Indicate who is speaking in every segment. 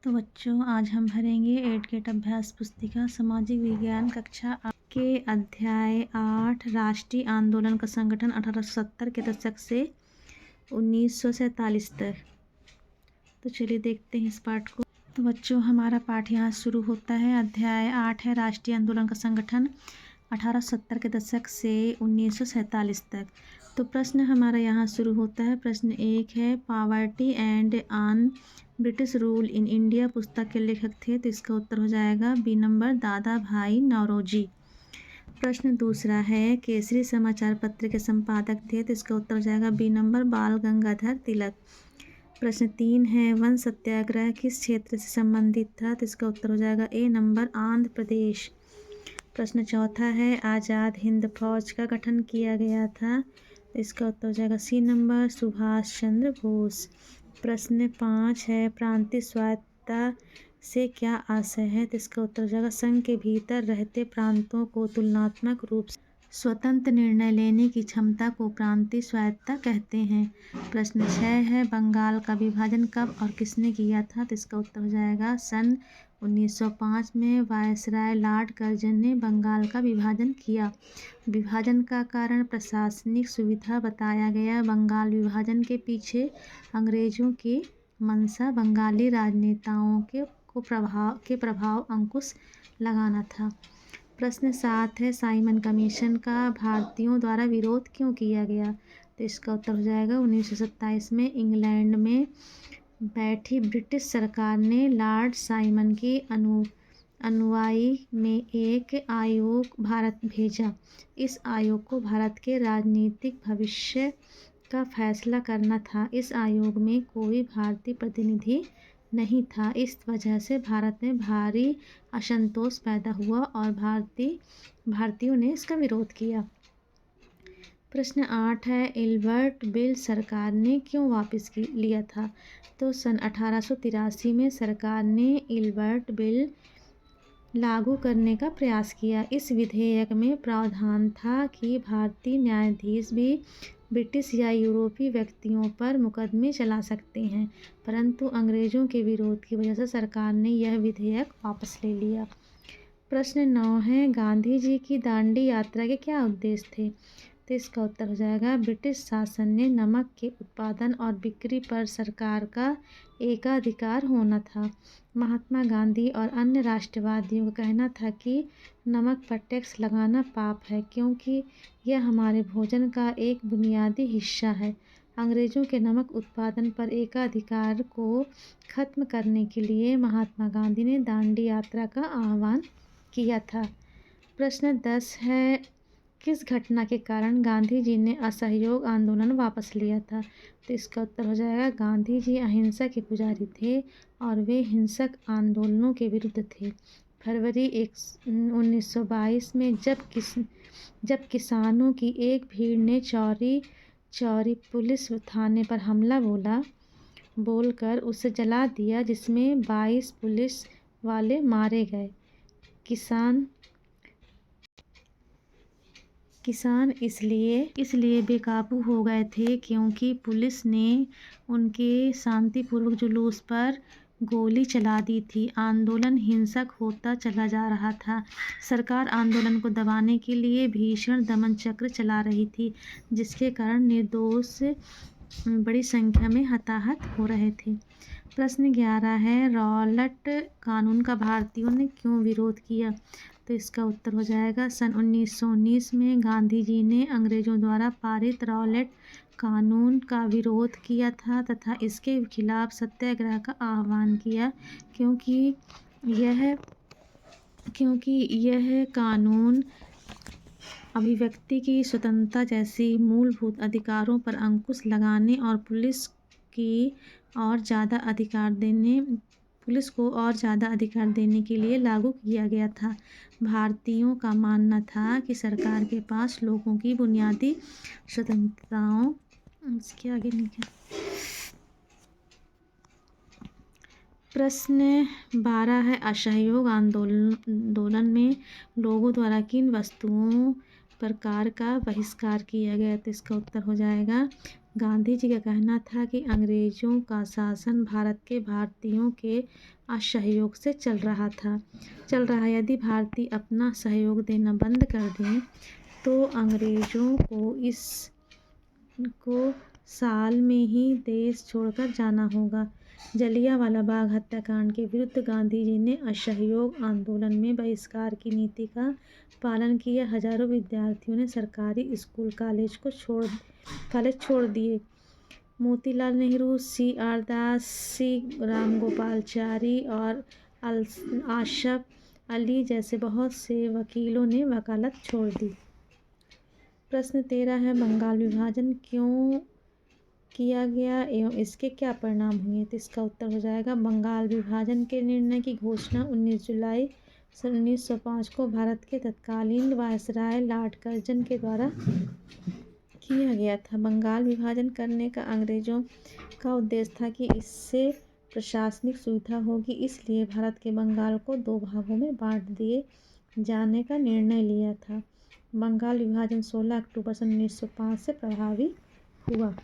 Speaker 1: तो बच्चों, आज हम भरेंगे 8 गेट अभ्यास पुस्तिका सामाजिक विज्ञान कक्षा के अध्याय 8 राष्ट्रीय आंदोलन का संगठन 1870 के दशक से 1947 तक। तो चलिए देखते हैं इस पाठ को। तो बच्चों, हमारा पाठ यहाँ शुरू होता है। अध्याय 8 है राष्ट्रीय आंदोलन का संगठन 1870 के दशक से 1947 तक। तो प्रश्न हमारा यहाँ शुरू होता है। प्रश्न 1 है, poverty and on British rule in India पुस्तक के लेखक थे। तो इसका उत्तर हो जाएगा बी नंबर, दादा भाई नौरोजी। प्रश्न दूसरा है, केसरी समाचार पत्र के संपादक थे। तो इसका उत्तर हो जाएगा बी नंबर, बाल गंगाधर तिलक। प्रश्न 3 है, वन सत्याग्रह किस क्षेत्र से संबंधित था। तो इसका उत्तर हो जाएगा ए नंबर, आंध्र प्रदेश। प्रश्न चौथा है, आज़ाद हिंद फौज का गठन किया गया था। तो इसका उत्तर हो जाएगा सी नंबर, सुभाष चंद्र बोस। प्रश्न 5 है, प्रांतीय स्वायत्तता से क्या आशय है। तो इसका उत्तर हो जाएगा संघ के भीतर रहते प्रांतों को तुलनात्मक रूप से स्वतंत्र निर्णय लेने की क्षमता को प्रांतीय स्वायत्तता कहते हैं। प्रश्न 6 है, बंगाल का विभाजन कब और किसने किया था। तो इसका उत्तर हो जाएगा सन 1905 में वायसराय लॉर्ड कर्जन ने बंगाल का विभाजन किया। विभाजन का कारण प्रशासनिक सुविधा बताया गया। बंगाल विभाजन के पीछे अंग्रेजों की मंशा बंगाली राजनेताओं के प्रभाव अंकुश लगाना था। प्रश्न 7 है, साइमन कमीशन का भारतीयों द्वारा विरोध क्यों किया गया। तो इसका उत्तर हो जाएगा 1927 में इंग्लैंड में बैठी ब्रिटिश सरकार ने लॉर्ड साइमन की अनुयायी में एक आयोग भारत भेजा। इस आयोग को भारत के राजनीतिक भविष्य का फैसला करना था। इस आयोग में कोई भारतीय प्रतिनिधि नहीं था। इस वजह से भारत में भारी असंतोष पैदा हुआ और भारतीयों ने इसका विरोध किया। प्रश्न 8 है, इल्बर्ट बिल सरकार ने क्यों वापस लिया था। तो सन 1883 में सरकार ने इल्बर्ट बिल लागू करने का प्रयास किया। इस विधेयक में प्रावधान था कि भारतीय न्यायाधीश भी ब्रिटिश या यूरोपीय व्यक्तियों पर मुकदमे चला सकते हैं, परंतु अंग्रेजों के विरोध की वजह से सरकार ने यह विधेयक वापस ले लिया। प्रश्न 9 है, गांधी जी की दांडी यात्रा के क्या उद्देश्य थे। तो इसका उत्तर हो जाएगा, ब्रिटिश शासन ने नमक के उत्पादन और बिक्री पर सरकार का एकाधिकार होना था। महात्मा गांधी और अन्य राष्ट्रवादियों का कहना था कि नमक पर टैक्स लगाना पाप है, क्योंकि यह हमारे भोजन का एक बुनियादी हिस्सा है। अंग्रेजों के नमक उत्पादन पर एकाधिकार को खत्म करने के लिए महात्मा गांधी ने दांडी यात्रा का आह्वान किया था। प्रश्न 10 है, किस घटना के कारण गांधी जी ने असहयोग आंदोलन वापस लिया था। तो इसका उत्तर हो जाएगा, गांधी जी अहिंसा के पुजारी थे और वे हिंसक आंदोलनों के विरुद्ध थे। फरवरी 1922 में जब किसानों की एक भीड़ ने चौरी पुलिस थाने पर हमला बोलकर उसे जला दिया, जिसमें 22 पुलिस वाले मारे गए। किसान इसलिए बेकाबू हो गए थे क्योंकि पुलिस ने उनके शांतिपूर्वक जुलूस पर गोली चला दी थी। आंदोलन हिंसक होता चला जा रहा था। सरकार आंदोलन को दबाने के लिए भीषण दमन चक्र चला रही थी, जिसके कारण निर्दोष बड़ी संख्या में हताहत हो रहे थे। प्रश्न 11 है, रॉलेट कानून का भारतीयों ने क्यों विरोध किया। तो इसका उत्तर हो जाएगा, सन 1919 में गांधी जी ने अंग्रेजों द्वारा पारित रॉलेट कानून का विरोध किया था तथा इसके खिलाफ सत्याग्रह का आह्वान किया, क्योंकि यह कानून अभिव्यक्ति की स्वतंत्रता जैसी मूलभूत अधिकारों पर अंकुश लगाने और पुलिस को और ज़्यादा अधिकार देने के लिए लागू किया गया था। भारतीयों का मानना था कि सरकार के पास लोगों की बुनियादी स्वतंत्रताओं इसके आगे नहीं। प्रश्न 12 है, असहयोग आंदोलन में लोगों द्वारा किन वस्तुओं प्रकार का बहिष्कार किया गया? तो इसका उत्तर हो जाएगा, गांधी जी का कहना था कि अंग्रेजों का शासन भारत के भारतीयों के असहयोग से चल रहा है। यदि भारतीय अपना सहयोग देना बंद कर दें तो अंग्रेजों को साल में ही देश छोड़कर जाना होगा। जलियांवाला बाग हत्याकांड के विरुद्ध गांधी जी ने असहयोग आंदोलन में बहिष्कार की नीति का पालन किया। हजारों विद्यार्थियों ने सरकारी स्कूल कॉलेज छोड़ दिए। मोतीलाल नेहरू, C.R. दास, रामगोपालाचारी और आशफ अली जैसे बहुत से वकीलों ने वकालत छोड़ दी। प्रश्न 13 है, बंगाल विभाजन क्यों किया गया एवं इसके क्या परिणाम हुए? तो इसका उत्तर हो जाएगा, बंगाल विभाजन के निर्णय की घोषणा 19 जुलाई 1905 को भारत के तत्कालीन वायसराय लॉर्ड कर्जन के द्वारा किया गया था। बंगाल विभाजन करने का अंग्रेजों का उद्देश्य था कि इससे प्रशासनिक सुविधा होगी, इसलिए भारत के बंगाल को 2 भागों में बांट दिए जाने का निर्णय लिया था। बंगाल विभाजन 16 अक्टूबर 1905 से प्रभावी हुआ।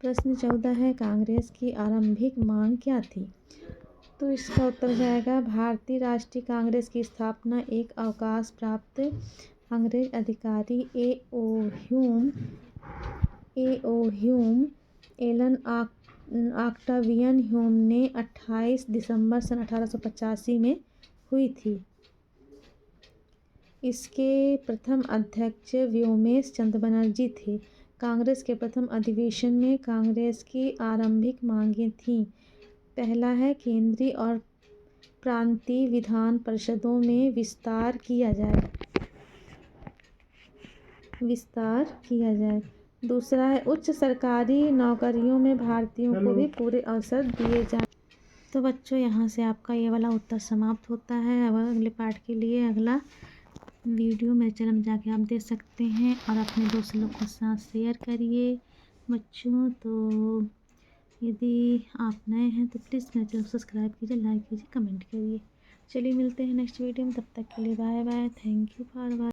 Speaker 1: प्रश्न 14 है, कांग्रेस की आरंभिक मांग क्या थी? तो इसका उत्तर हो जाएगा, भारतीय राष्ट्रीय कांग्रेस की स्थापना एक अवकाश प्राप्त अंग्रेज अधिकारी ह्यूम एलन ऑक्टावियन ह्यूम ने 28 दिसंबर सन 1885 में हुई थी। इसके प्रथम अध्यक्ष व्योमेश चंद्र बनर्जी थे। कांग्रेस के प्रथम अधिवेशन में कांग्रेस की आरंभिक मांगें थीं। पहला है, केंद्रीय और प्रांतीय विधान परिषदों में विस्तार किया जाए। दूसरा है, उच्च सरकारी नौकरियों में भारतीयों को भी पूरे अवसर दिए जाएं। तो बच्चों, यहाँ से आपका ये वाला उत्तर समाप्त होता है। अब अगले पार्ट के लिए अगला वीडियो मेरे चैनल में जाके आप देख सकते हैं और अपने दोस्त लोग के साथ शेयर करिए बच्चों। तो यदि आप नए हैं तो प्लीज़ मेरे चैनल को सब्सक्राइब कीजिए, लाइक कीजिए, कमेंट करिए। चलिए मिलते हैं नेक्स्ट वीडियो में, तब तक के लिए bye bye. Thank you for watching.